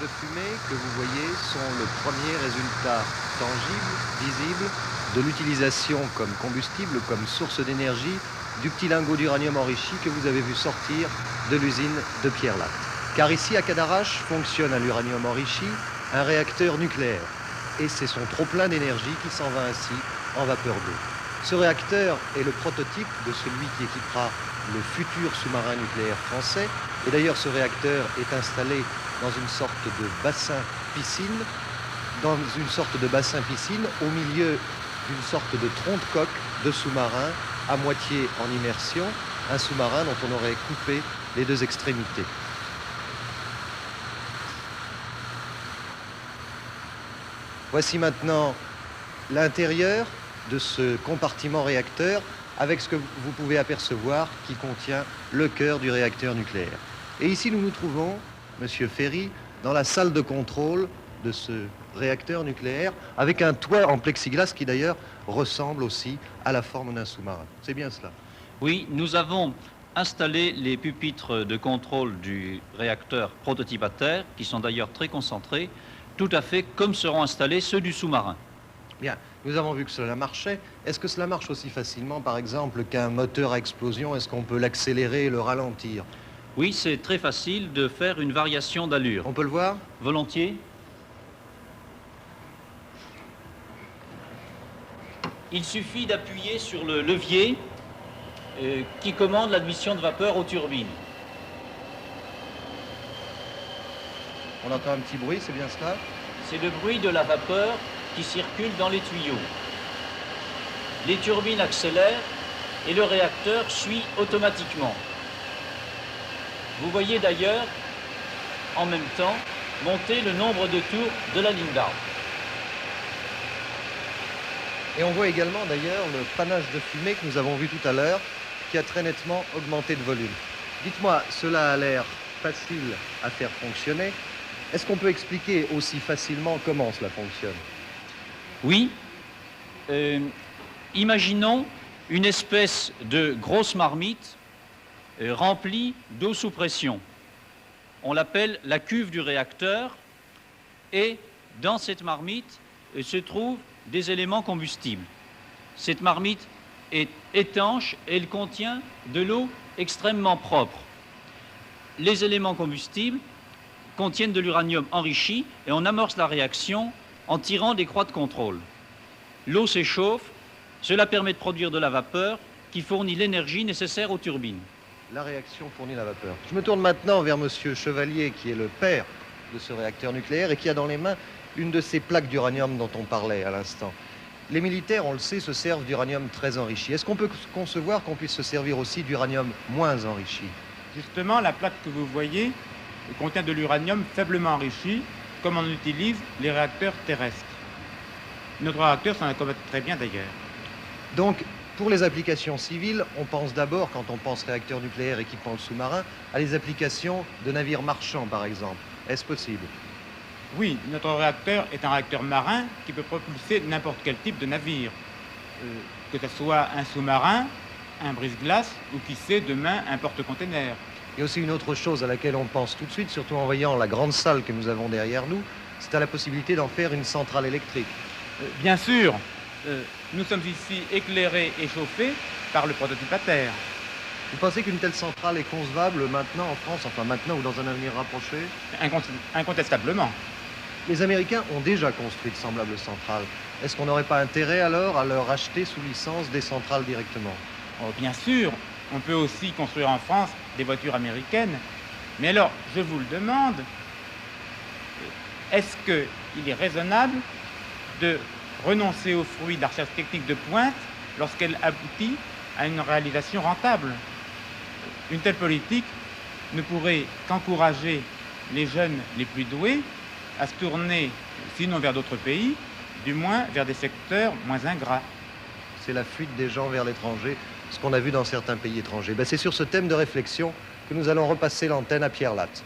de fumée que vous voyez sont le premier résultat tangible, visible, de l'utilisation comme combustible, comme source d'énergie, du petit lingot d'uranium enrichi que vous avez vu sortir de l'usine de Pierre-Latte. Car ici, à Cadarache, fonctionne à l'uranium enrichi un réacteur nucléaire. Et c'est son trop-plein d'énergie qui s'en va ainsi en vapeur d'eau. Ce réacteur est le prototype de celui qui équipera le futur sous-marin nucléaire français. Et d'ailleurs, ce réacteur est installé dans une sorte de bassin-piscine, au milieu d'une sorte de tronc de coque de sous-marin à moitié en immersion, un sous-marin dont on aurait coupé les deux extrémités. Voici maintenant l'intérieur de ce compartiment réacteur avec ce que vous pouvez apercevoir qui contient le cœur du réacteur nucléaire. Et ici, nous nous trouvons, Monsieur Ferry, dans la salle de contrôle de ce réacteur nucléaire avec un toit en plexiglas qui d'ailleurs ressemble aussi à la forme d'un sous-marin. C'est bien cela? Oui, nous avons installé les pupitres de contrôle du réacteur prototype à terre, qui sont d'ailleurs très concentrés, tout à fait comme seront installés ceux du sous-marin. Bien, nous avons vu que cela marchait. Est-ce que cela marche aussi facilement, par exemple, qu'un moteur à explosion? Est-ce qu'on peut l'accélérer et le ralentir? Oui, c'est très facile de faire une variation d'allure. On peut le voir? Volontiers. Il suffit d'appuyer sur le levier qui commande l'admission de vapeur aux turbines. On entend un petit bruit, c'est bien cela? C'est le bruit de la vapeur qui circule dans les tuyaux. Les turbines accélèrent et le réacteur suit automatiquement. Vous voyez d'ailleurs, en même temps, monter le nombre de tours de la ligne d'arbre. Et on voit également d'ailleurs le panache de fumée que nous avons vu tout à l'heure, qui a très nettement augmenté de volume. Dites-moi, cela a l'air facile à faire fonctionner. Est-ce qu'on peut expliquer aussi facilement comment cela fonctionne? Oui. Imaginons une espèce de grosse marmite remplie d'eau sous pression. On l'appelle la cuve du réacteur et dans cette marmite se trouvent des éléments combustibles. Cette marmite est étanche et elle contient de l'eau extrêmement propre. Les éléments combustibles contiennent de l'uranium enrichi et on amorce la réaction en tirant des croix de contrôle. L'eau s'échauffe, cela permet de produire de la vapeur qui fournit l'énergie nécessaire aux turbines. La réaction fournit la vapeur. Je me tourne maintenant vers Monsieur Chevalier, qui est le père de ce réacteur nucléaire et qui a dans les mains une de ces plaques d'uranium dont on parlait à l'instant. Les militaires, on le sait, se servent d'uranium très enrichi. Est-ce qu'on peut concevoir qu'on puisse se servir aussi d'uranium moins enrichi? Justement, la plaque que vous voyez contient de l'uranium faiblement enrichi, comme on utilise les réacteurs terrestres. Notre réacteur s'en accommode très bien d'ailleurs. Donc, pour les applications civiles, on pense d'abord, quand on pense réacteur nucléaire équipant le sous-marin, à les applications de navires marchands, par exemple. Est-ce possible? Oui, notre réacteur est un réacteur marin qui peut propulser n'importe quel type de navire. Que ce soit un sous-marin, un brise-glace ou qui sait demain un porte-container. Il y a aussi une autre chose à laquelle on pense tout de suite, surtout en voyant la grande salle que nous avons derrière nous, c'est à la possibilité d'en faire une centrale électrique. Bien sûr, nous sommes ici éclairés et chauffés par le prototype à terre. Vous pensez qu'une telle centrale est concevable maintenant en France, enfin maintenant ou dans un avenir rapproché? Incontestablement. Les Américains ont déjà construit de semblables centrales. Est-ce qu'on n'aurait pas intérêt alors à leur acheter sous licence des centrales directement? Oh, bien sûr, on peut aussi construire en France des voitures américaines. Mais alors, je vous le demande, est-ce qu'il est raisonnable de renoncer aux fruits de la recherche technique de pointe lorsqu'elle aboutit à une réalisation rentable? Une telle politique ne pourrait qu'encourager les jeunes les plus doués à se tourner, sinon vers d'autres pays, du moins vers des secteurs moins ingrats. C'est la fuite des gens vers l'étranger, ce qu'on a vu dans certains pays étrangers. C'est sur ce thème de réflexion que nous allons repasser l'antenne à Pierre-Latte.